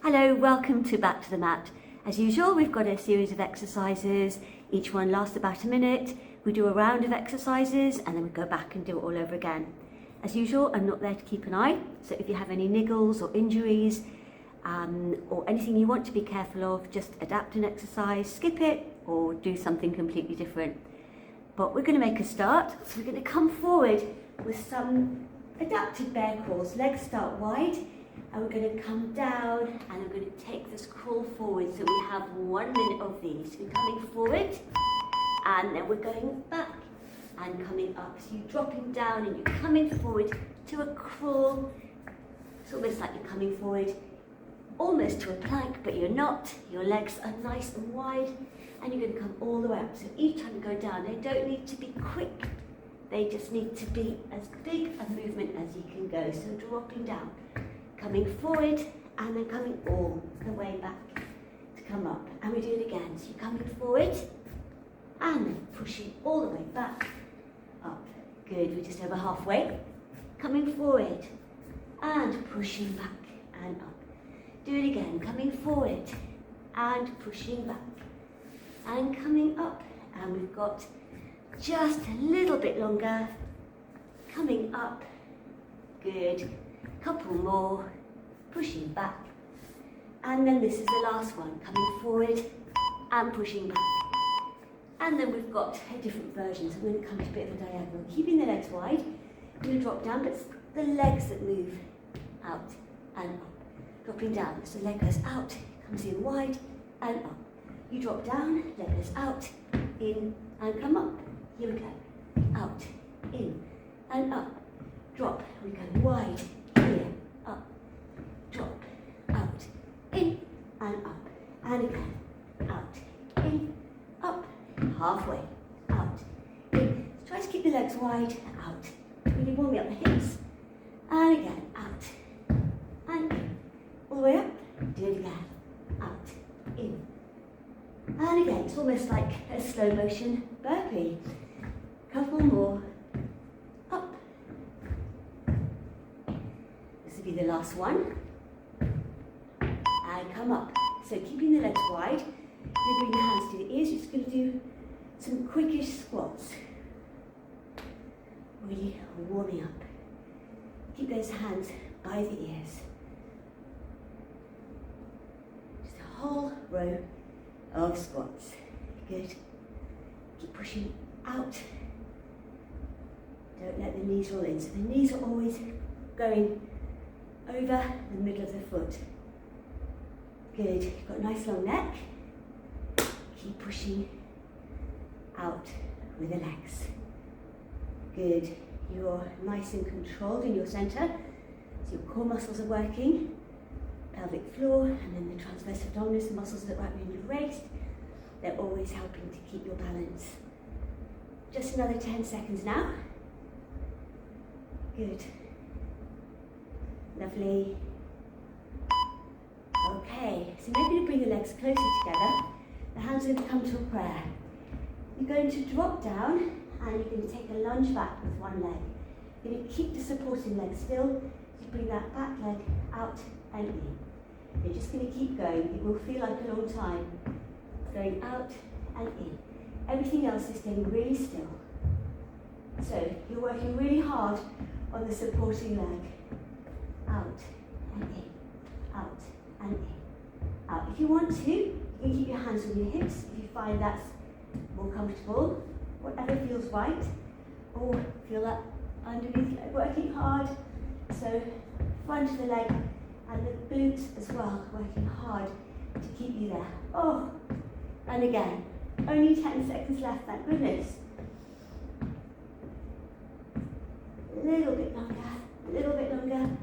Hello, welcome to Back to the Mat. As usual, we've got a series of exercises. Each one lasts about a minute. We do a round of exercises and then we go back and do it all over again. As usual, I'm not there to keep an eye, so if you have any niggles or injuries or anything you want to be careful of, just adapt an exercise, skip it, or do something completely different. But we're going to make a start, so we're going to come forward with some adapted bear crawls. Legs start wide, and we're going to come down and I'm going to take this crawl forward. So we have 1 minute of these. We're coming forward and then we're going back and coming up. So you're dropping down and you're coming forward to a crawl. It's almost like you're coming forward almost to a plank, but you're not. Your legs are nice and wide and you're going to come all the way up. So each time you go down, they don't need to be quick. They just need to be as big a movement as you can go. So dropping down, coming forward and then coming all the way back to come up. And we do it again. So you're coming forward and then pushing all the way back up. Good, we're just over halfway. Coming forward and pushing back and up. Do it again, coming forward and pushing back and coming up. And we've got just a little bit longer. Coming up. Good. Couple more, pushing back, and then this is the last one, coming forward and pushing back. And then we've got a different version, so I'm going to come to a bit of a diagonal, keeping the legs wide. You're going to drop down, but it's the legs that move out and up. Dropping down, so the leg goes out, comes in wide and up. You drop down, leg goes out, in and come up. Here we go, out, in and up. Drop, we go wide. Here, up, drop, out, in, and up, and again, out, in, up, halfway, out, in. So try to keep the legs wide, out, really warm up the hips, and again, out, and in, all the way up, do it again, out, in, and again. It's almost like a slow motion burpee. Couple more. Be the last one and come up. So keeping the legs wide, you bring the hands to the ears. You're just going to do some quickish squats, really warming up. Keep those hands by the ears. Just a whole row of squats. Good. Keep pushing out. Don't let the knees roll in. So the knees are always going over the middle of the foot. Good, you've got a nice long neck. Keep pushing out with the legs. Good, you're nice and controlled in your centre. So your core muscles are working, pelvic floor, and then the transverse abdominis, the muscles that right behind your waist. They're always helping to keep your balance. Just another 10 seconds now. Good. Lovely. Okay, so maybe to bring the legs closer together, the hands are going to come to a prayer. You're going to drop down and you're going to take a lunge back with one leg. You're going to keep the supporting leg still. You bring that back leg out and in. You're just going to keep going. It will feel like a long time. Going out and in. Everything else is staying really still. So you're working really hard on the supporting leg. Out and in, out and in, out. If you want to, you can keep your hands on your hips if you find that's more comfortable, whatever feels right, or feel that underneath leg working hard. So front of the leg and the glutes as well, working hard to keep you there. Oh, and again, only 10 seconds left, thank goodness. A little bit longer, a little bit longer.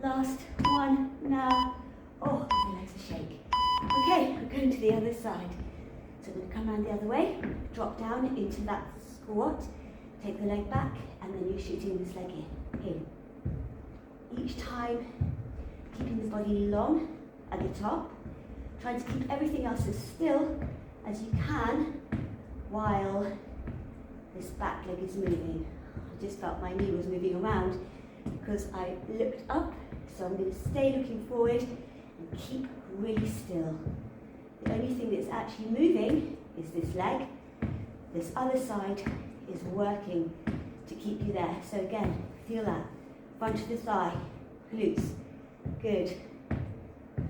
Last one now. Oh, my legs are shake. Okay, we're going to the other side. So I'm going to come around the other way, drop down into that squat, take the leg back, and then you're shooting this leg in. Each time, keeping the body long at the top, trying to keep everything else as still as you can while this back leg is moving. I just felt my knee was moving around because I looked up, so I'm going to stay looking forward and keep really still. The only thing that's actually moving is this leg. This other side is working to keep you there. So again, feel that. Front of the thigh, glutes. Good.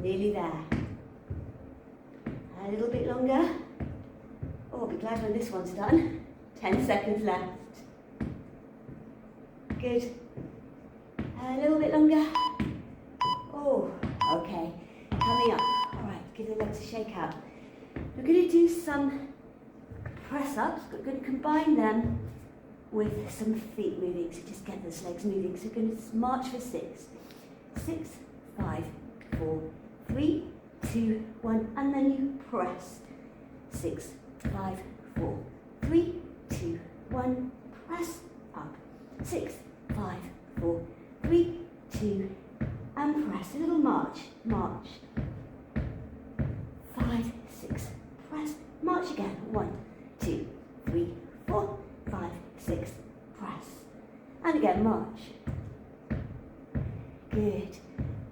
Nearly there. A little bit longer. Oh, I'll be glad when this one's done. 10 seconds left. Good. A little bit longer. Oh, okay. Coming up. All right, give the legs a shake out. We're going to do some press-ups. We're going to combine them with some feet moving. So just get those legs moving. So we're going to march for 6. 6, 5, 4, 3, 2, 1, and then you press. 6, 5, 4, 3, 2, 1, press up. 6, 5, 4, 3, 2, and press. A little march, march. 5, 6, press, march again. 1, 2, 3, 4, 5, 6, press. And again, march. Good.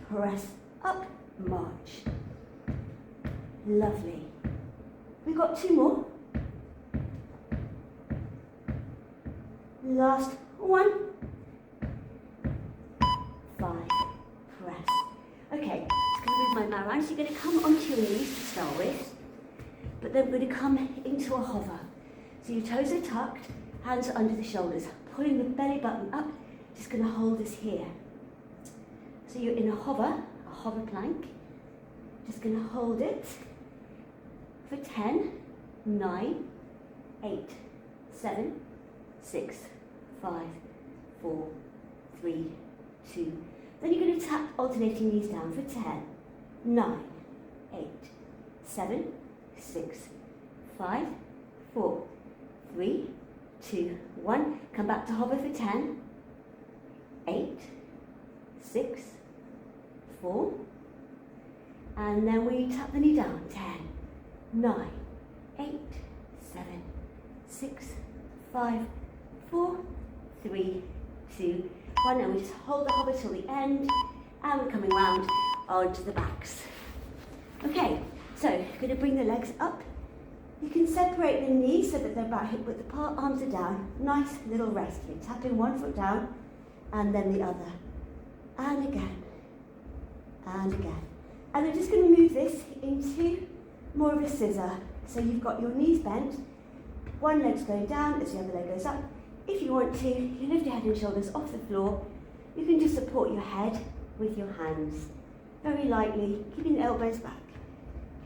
Press up, march. Lovely. We've got 2 more. Last one. 5. Press. Okay, just going to move my mat around. So you're going to come onto your knees to start with, but then we're going to come into a hover. So your toes are tucked, hands are under the shoulders, pulling the belly button up, just going to hold us here. So you're in a hover plank. Just going to hold it for 10, 9, 8, 7, 6, 5, 4, 3, 2. Then you're going to tap alternating knees down for 10, 9, 8, 7, 6, 5, 4, 3, 2, 1. Come back to hover for 10, 8, 6, 4, and then we tap the knee down, 10, 9, 8, 7, 6, 5, 4, 3, 2, 1, and we just hold the hover till the end, and we're coming round onto the backs. Okay, so going to bring the legs up. You can separate the knees so that they're about hip width apart, arms are down. Nice little rest here. Tapping one foot down, and then the other. And again, and again. And we're just going to move this into more of a scissor. So you've got your knees bent, one leg's going down as the other leg goes up. If you want to, you lift your head and shoulders off the floor. You can just support your head with your hands. Very lightly, keeping the elbows back.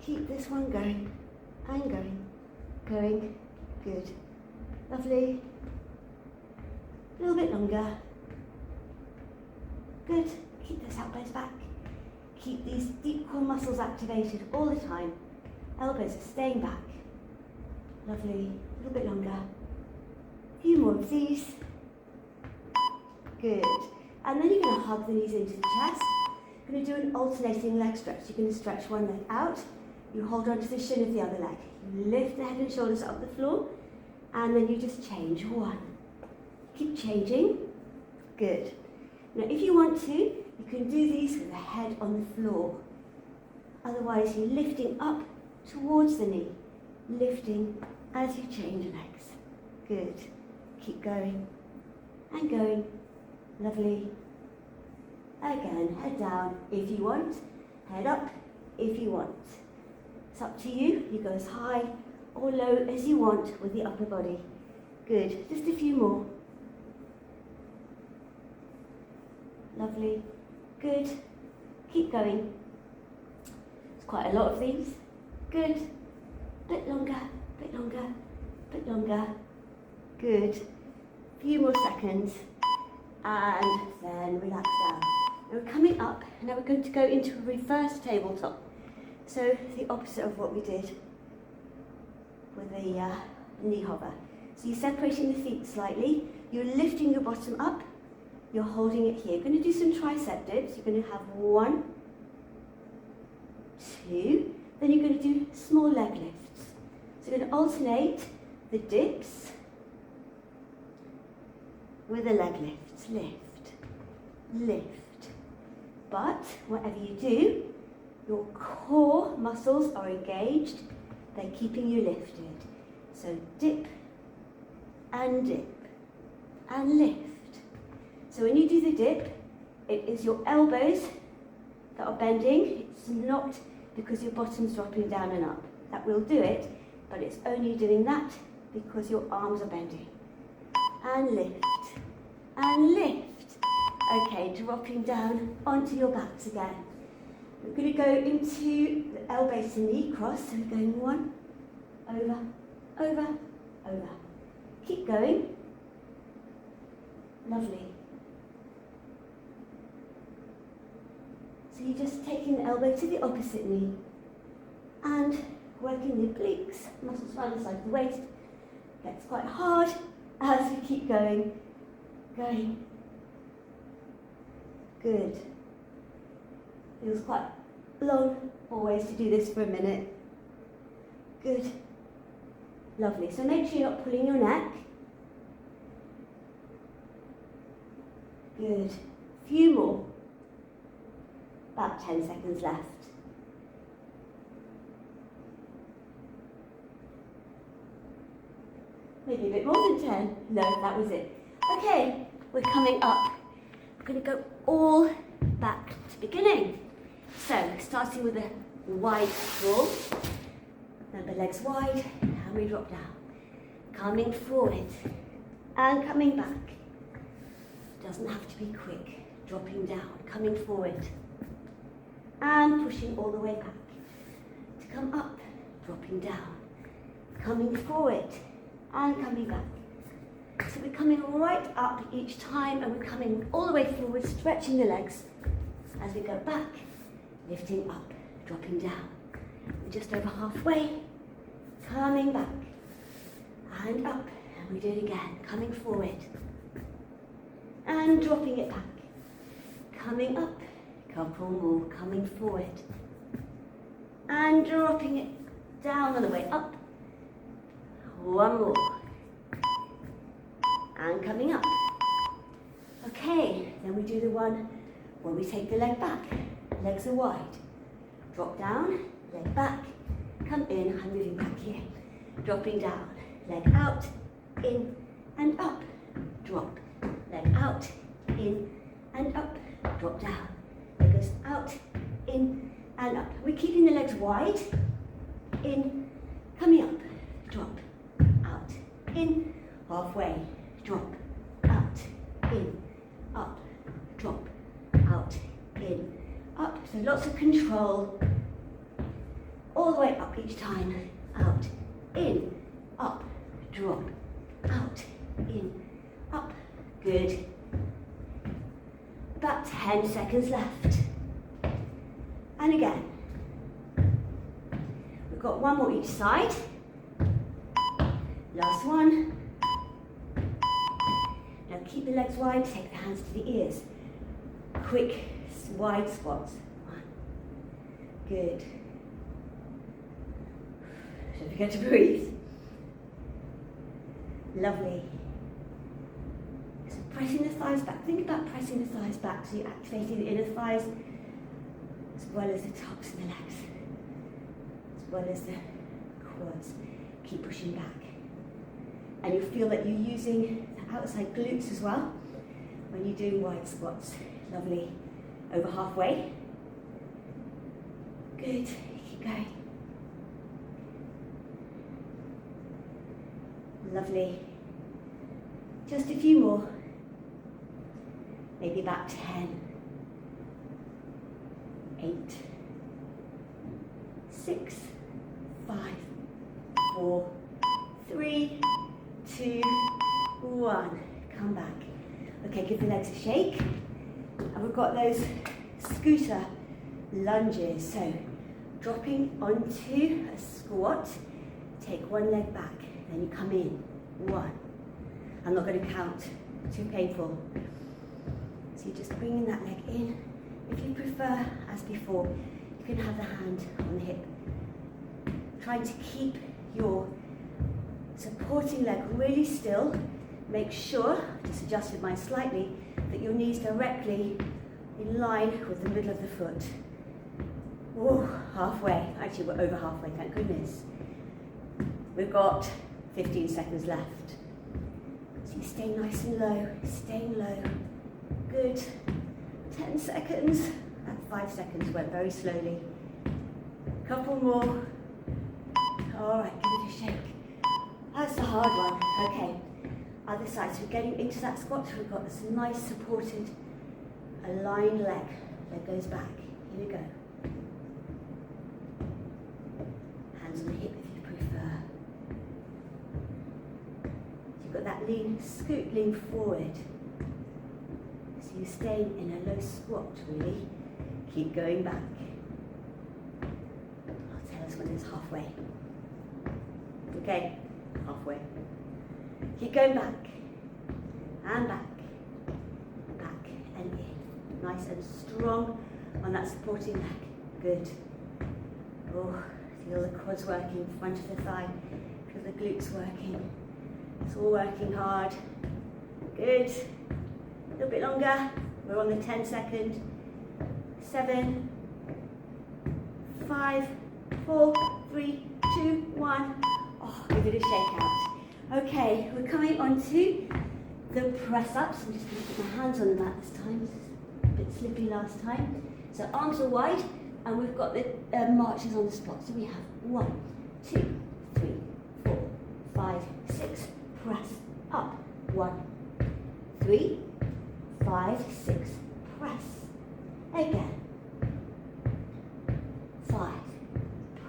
Keep this one going, and going, going. Good. Lovely. A little bit longer. Good. Keep those elbows back. Keep these deep core muscles activated all the time. Elbows are staying back. Lovely. A little bit longer. A few more of these. Good. And then you're going to hug the knees into the chest. You're going to do an alternating leg stretch. You're going to stretch one leg out. You hold on to the shin of the other leg. You lift the head and shoulders up the floor. And then you just change. 1. Keep changing. Good. Now if you want to, you can do these with the head on the floor. Otherwise you're lifting up towards the knee. Lifting as you change legs. Good. Keep going. And going. Lovely. Again, head down if you want. Head up if you want. It's up to you. You go as high or low as you want with the upper body. Good. Just a few more. Lovely. Good. Keep going. It's quite a lot of these. Good. Bit longer, bit longer, bit longer. Good. Few more seconds. And then relax down. Now we're coming up. Now we're going to go into a reverse tabletop. So the opposite of what we did with the knee hover. So you're separating the feet slightly. You're lifting your bottom up. You're holding it here. You're going to do some tricep dips. You're going to have 1, 2. Then you're going to do small leg lifts. So you're going to alternate the dips with the leg lifts. Lift, lift. But whatever you do, Your core muscles are engaged. They're keeping you lifted. So dip and lift. So when you do the dip, it is your elbows that are bending. It's not because your bottom's dropping down and up. That will do it, but it's only doing that because your arms are bending. And lift, and lift. Okay, dropping down onto your backs again. We're going to go into the elbows to knee cross. So we're going one, over, over, over. Keep going. Lovely. So you're just taking the elbow to the opposite knee and working the obliques, muscles around the side of the waist. Gets quite hard as we keep going. Good. Feels quite long always to do this for a minute. Good. Lovely. So make sure you're not pulling your neck. Good. Few more. About 10 seconds left. Maybe a bit more than 10. No, that was it. Okay, we're coming up. We're going to go all back to beginning. So, starting with a wide sprawl. Remember, legs wide, and we drop down. Coming forward and coming back. Doesn't have to be quick. Dropping down, coming forward and pushing all the way back. To come up, dropping down, coming forward and coming back. So we're coming right up each time, and we're coming all the way forward, stretching the legs as we go back, lifting up, dropping down. We're just over halfway, coming back and up, and we do it again, coming forward and dropping it back, coming up, couple more, coming forward and dropping it down on the way up. One more. And coming up. Okay, then we do the one where we take the leg back. Legs are wide. Drop down, leg back, come in, I'm moving back here. Dropping down, leg out, in and up. Drop, leg out, in and up. Drop down, leg goes out, in and up. We're keeping the legs wide, in, coming up, drop, out, in, halfway, drop, out, in, up, drop, out, in, up. So lots of control, all the way up each time, out, in, up, drop, out, in, up. Good. About 10 seconds left. And again. We've got one more each side. Last one. Now keep the legs wide, take the hands to the ears. Quick, wide squats. One. Good. Don't forget to breathe. Lovely. So pressing the thighs back. Think about pressing the thighs back so you're activating the inner thighs as well as the tops of the legs, as well as the quads. Keep pushing back. And you'll feel that you're using the outside glutes as well when you're doing wide squats. Lovely. Over halfway. Good. Keep going. Lovely. Just a few more. Maybe about 10. 8. 6. 5. 4. 3. 2, 1. Come back. Okay, give the legs a shake. And we've got those scooter lunges. So, dropping onto a squat. Take one leg back. Then you come in. 1. I'm not going to count. Too painful. So you're just bringing that leg in. If you prefer, as before, you can have the hand on the hip. Trying to keep your supporting leg really still. Make sure, just adjusted mine slightly, that your knees directly in line with the middle of the foot. Oh, halfway. Actually, we're over halfway, thank goodness. We've got 15 seconds left. So you stay nice and low, staying low. Good. 10 seconds. That 5 seconds went very slowly. Couple more. All right, give it a shake. That's the hard one. Okay, other side. So we're getting into that squat. We've got this nice supported, aligned leg. Leg goes back. Here we go. Hands on the hip if you prefer. So you've got that lean, scoot, lean forward. So you're staying in a low squat, really. Keep going back. I'll tell us when it's halfway. Okay, halfway. Keep going back, and back, back, and in. Nice and strong on that supporting leg. Good. Oh, feel the quads working, front of the thigh. Feel the glutes working. It's all working hard. Good. A little bit longer. We're on the 10 second. 7, 5, 4, 3, 2, 1. Oh, give it a shake out. Okay, we're coming on to the press ups. I'm just going to put my hands on the mat this time. It's a bit slippy last time. So arms are wide, and we've got the marches on the spot. So we have 1, 2, 3, 4, 5, 6. Press up. 1, 3, 5, 6. Press. Again. 5.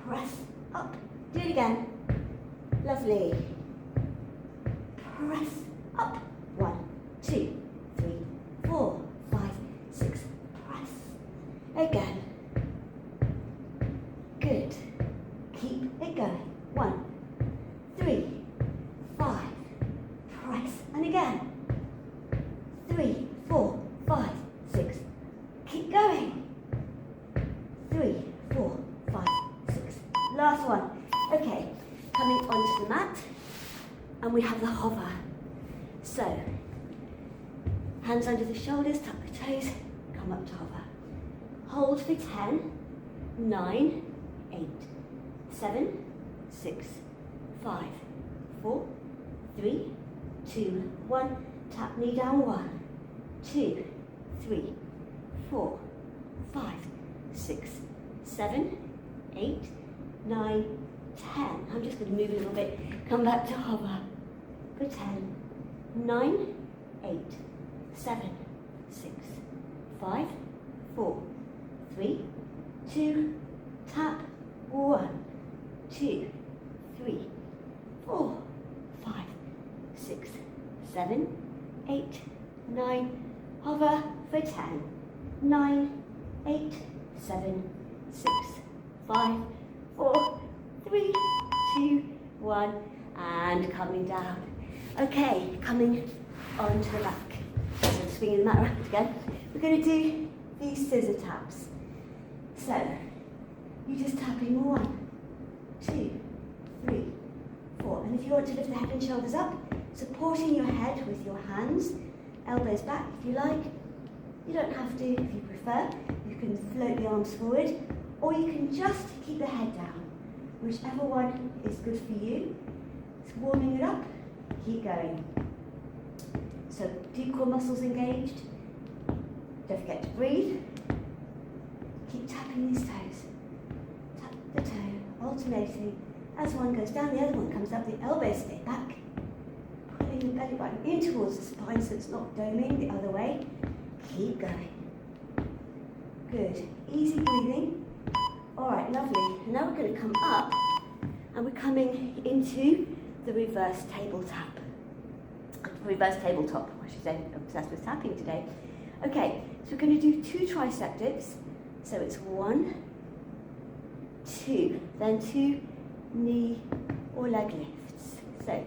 Press up. Do it again. Lovely. Press up. 1, 2, 3, 4, 5, 6. Press. Again. Good. Keep it going. 1, 3, 5. Press. And again. 3, 4, 5, 6. Keep going. 3, 4, 5, 6. Last one. Okay, coming onto the mat, and we have the hover. So, hands under the shoulders, tuck the toes, come up to hover. Hold for 10, 9, 8, 7, 6, 5, 4, 3, 2, 1. Tap knee down. 1, 2, 3, 4, 5, 6, 7, 8, 9, 10. I'm just going to move a little bit. Come back to hover for 10, 9, 8, 7, 6, 5, 4, 3, 2, tap. 1, 2, 3, 4, 5, 6, 7, 8, 9. Hover for 10, 9, 8, 7, 6, 5, 4, 3, 2, 1, and coming down. Okay, coming onto the back. So swinging the mat around again. We're going to do these scissor taps. So, you're just tapping 1, 2, 3, 4. And if you want to lift the head and shoulders up, supporting your head with your hands, elbows back if you like. You don't have to if you prefer. You can float the arms forward, or you can just keep the head down. Whichever one is good for you. It's warming it up. Keep going. So deep core muscles engaged. Don't forget to breathe. Keep tapping these toes. Tap the toe, alternating. As one goes down, the other one comes up. The elbows stay back. Pulling the belly button in towards the spine so it's not doming the other way. Keep going. Good. Easy breathing. Alright, lovely. And now we're going to come up, and we're coming into the reverse table tap. Reverse tabletop, I should say. I'm obsessed with tapping today. Okay, so we're going to do 2 tricep dips. So it's 1, 2, then 2 knee or leg lifts. So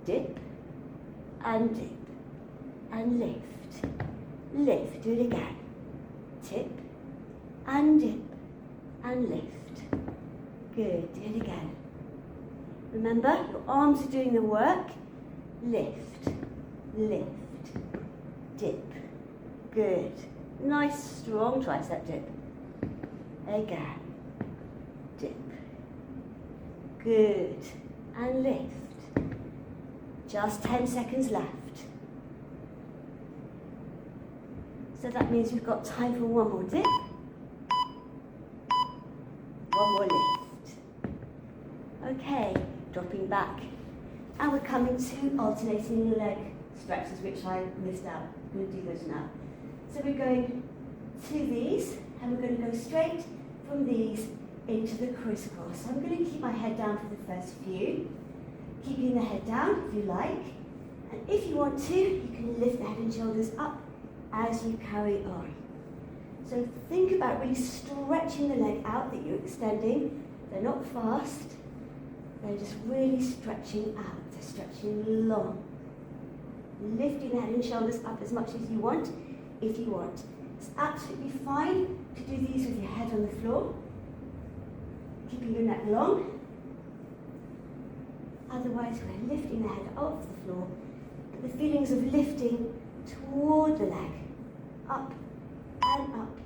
dip and lift. Lift, do it again. Tip and dip and lift. Good, do it again. Remember, your arms are doing the work. Lift, lift, dip. Good. Nice strong tricep dip. Again. dip. Good. And lift. Just 10 seconds left. So that means we've got time for one more dip. One more lift. Okay, dropping back. And we're coming to alternating leg stretches, which I missed out. I'm going to do those now. So we're going to these, and we're going to go straight from these into the crisscross. So I'm going to keep my head down for the first few, keeping the head down if you like. And if you want to, you can lift the head and shoulders up as you carry on. So think about really stretching the leg out that you're extending. They're not fast, they're just really stretching out. They're stretching long. Lifting the head and shoulders up as much as you want, if you want. It's absolutely fine to do these with your head on the floor, keeping your neck long. Otherwise, we're lifting the head off the floor. The feelings of lifting toward the leg, up and up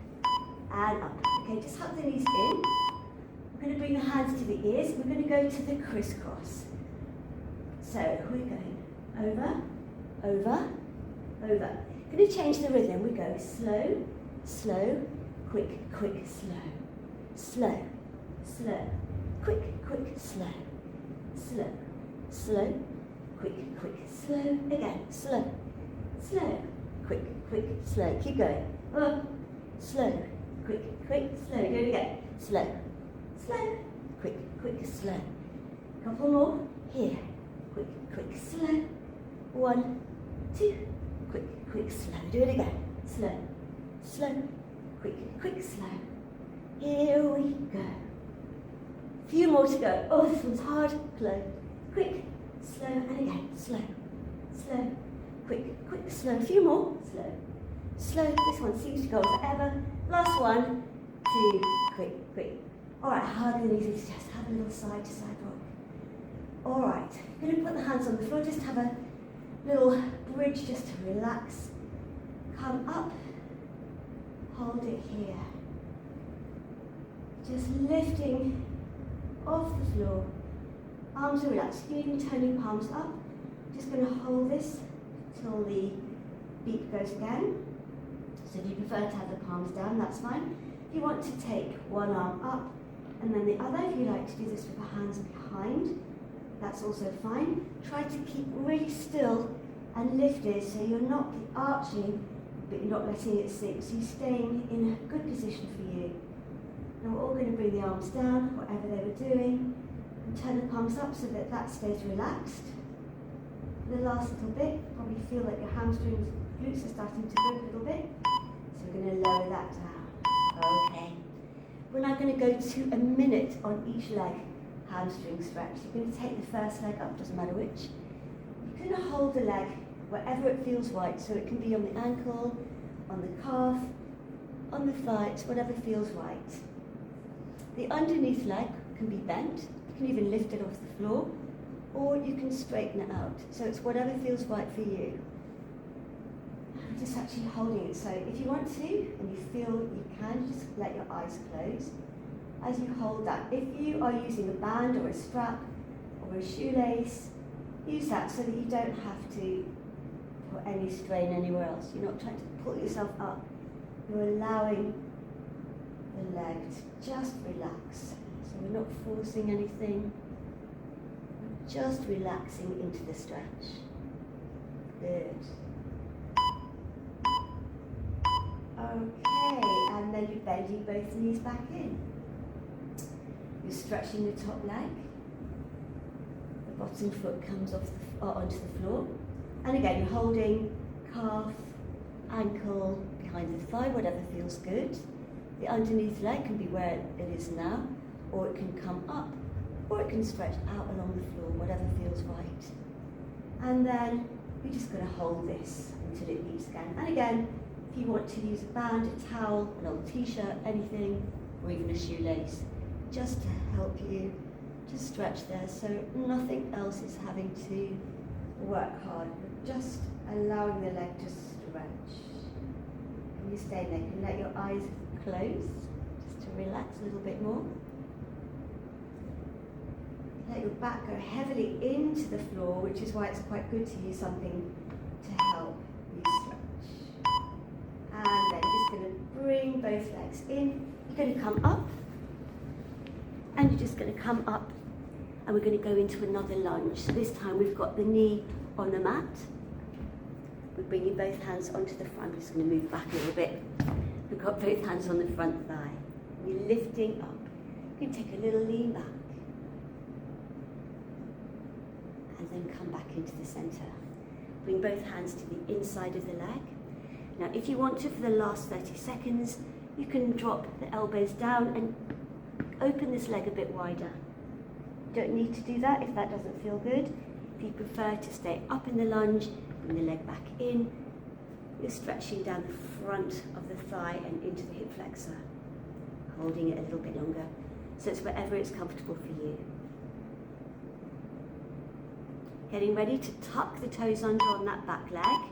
and up. Okay, just hug the knees in. We're going to bring the hands to the ears. We're going to go to the crisscross. So we're going over, over, over. We're going to change the rhythm. We go slow, slow, quick, quick, slow, slow, slow, quick, quick, slow, slow, slow, quick, quick, slow, again, slow, slow, quick, quick, slow. Keep going. Slow, quick, quick, slow. Do it again. Slow, slow, quick, quick, slow. Couple more. Here. Quick, quick, slow. 1, 2. Quick, quick, slow. Do it again. Slow, slow, quick, quick, slow. Here we go. Few more to go. Oh, this one's hard. Slow, quick, slow, and again. Slow, slow, quick, quick, slow. A few more. Slow, slow. This one seems to go on forever. Last 1, 2, quick, quick. All right, hug the knees into the chest. Have a little side to side rock. All right, I'm going to put the hands on the floor. Just have a little bridge just to relax. Come up. Hold it here. Just lifting off the floor. Arms are relaxed. You can even turn your palms up. Just going to hold this till the beat goes again. So if you prefer to have the palms down, that's fine. If you want to take one arm up and then the other, if you like to do this with the hands behind, that's also fine. Try to keep really still and lifted so you're not arching, but you're not letting it sink. So you're staying in a good position for you. Now we're all going to bring the arms down, whatever they were doing, and turn the palms up so that that stays relaxed. For the last little bit, probably feel that your hamstrings, glutes are starting to go a little bit. So we're going to lower that down. Okay. We're now going to go to a minute on each leg hamstring stretch. You're going to take the first leg up, doesn't matter which. You're going to hold the leg wherever it feels right. So it can be on the ankle, on the calf, on the thigh, it's whatever feels right. The underneath leg can be bent. You can even lift it off the floor, or you can straighten it out. So it's whatever feels right for you. I'm just actually holding it. So if you want to, and you feel you can, just let your eyes close as you hold that. If you are using a band or a strap or a shoelace, use that so that you don't have to put any strain anywhere else. You're not trying to pull yourself up. You're allowing the leg to just relax. So we're not forcing anything. We're just relaxing into the stretch. Good. Okay, and then you're bending both knees back in. You're stretching the top leg. The bottom foot comes off onto the floor. And again, you're holding calf, ankle, behind the thigh, whatever feels good. The underneath leg can be where it is now, or it can come up, or it can stretch out along the floor, whatever feels right. And then we're just going to hold this until it beats again. And again, if you want to use a band, a towel, an old t-shirt, anything, or even a shoelace, just to help you to stretch there so nothing else is having to work hard, but just allowing the leg to stretch. And you stay there, you can let your eyes close, just to relax a little bit more. let your back go heavily into the floor, which is why it's quite good to use something to help you stretch. And then just going to bring both legs in. You're going to come up, and you're just going to come up, and we're going to go into another lunge. So this time we've got the knee on the mat. We're bringing both hands onto the front. I'm just going to move back a little bit. We've got both hands on the front thigh. We're lifting up. You can take a little lean back. And then come back into the center. Bring both hands to the inside of the leg. Now, if you want to, for the last 30 seconds, you can drop the elbows down and open this leg a bit wider. You don't need to do that if that doesn't feel good. If you prefer to stay up in the lunge, bring the leg back in. You're stretching down the front of the thigh and into the hip flexor, holding it a little bit longer. So it's wherever it's comfortable for you. Getting ready to tuck the toes under on that back leg.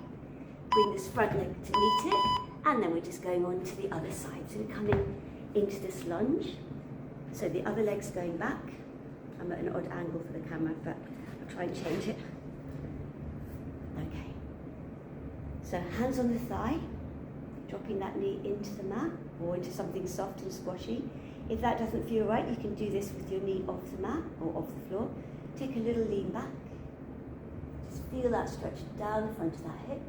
Bring this front leg to meet it, and then we're just going on to the other side. So we're coming into this lunge. So the other leg's going back. I'm at an odd angle for the camera, but I'll try and change it. Okay. So hands on the thigh, dropping that knee into the mat or into something soft and squashy. If that doesn't feel right, you can do this with your knee off the mat or off the floor. Take a little lean back. Just feel that stretch down the front of that hip.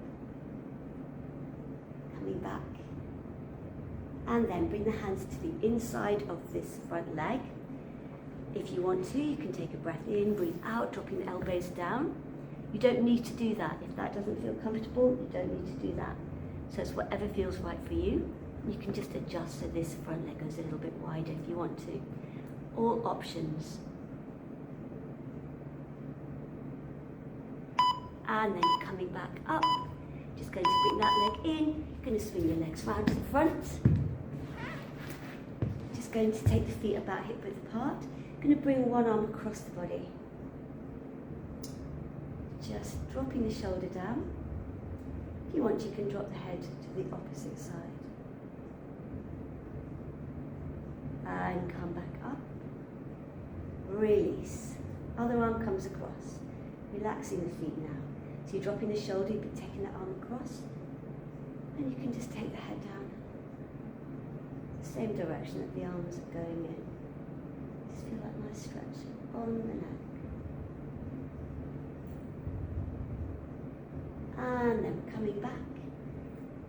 Coming back. And then bring the hands to the inside of this front leg. If you want to, you can take a breath in, breathe out, dropping the elbows down. You don't need to do that. If that doesn't feel comfortable, you don't need to do that. So it's whatever feels right for you. You can just adjust so this front leg goes a little bit wider if you want to. All options. And then you're coming back up. Just going to bring that leg in. You're going to swing your legs round to the front. Just going to take the feet about hip width apart. Going to bring one arm across the body. Just dropping the shoulder down. If you want, you can drop the head to the opposite side. And come back up. Release. Other arm comes across. Relaxing the feet now. So you're dropping the shoulder, but taking the arm across. And you can just take the head down. The same direction that the arms are going in. Just feel that nice stretch on the neck. And then coming back.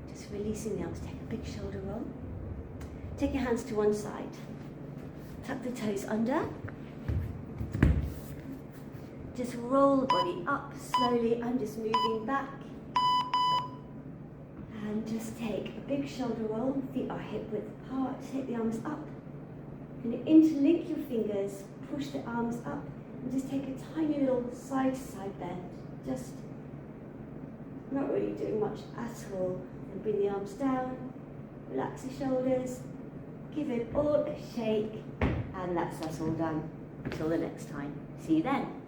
Just releasing the arms. Take a big shoulder roll. Take your hands to one side. Tuck the toes under. Just roll the body up slowly. I'm just moving back. And just take a big shoulder roll. Feet are hip width apart. Take the arms up. And interlink your fingers. Push the arms up. And just take a tiny little side to side bend. Just not really doing much at all. And bring the arms down. Relax the shoulders. Give it all a shake. And that's us all done. Until the next time. See you then.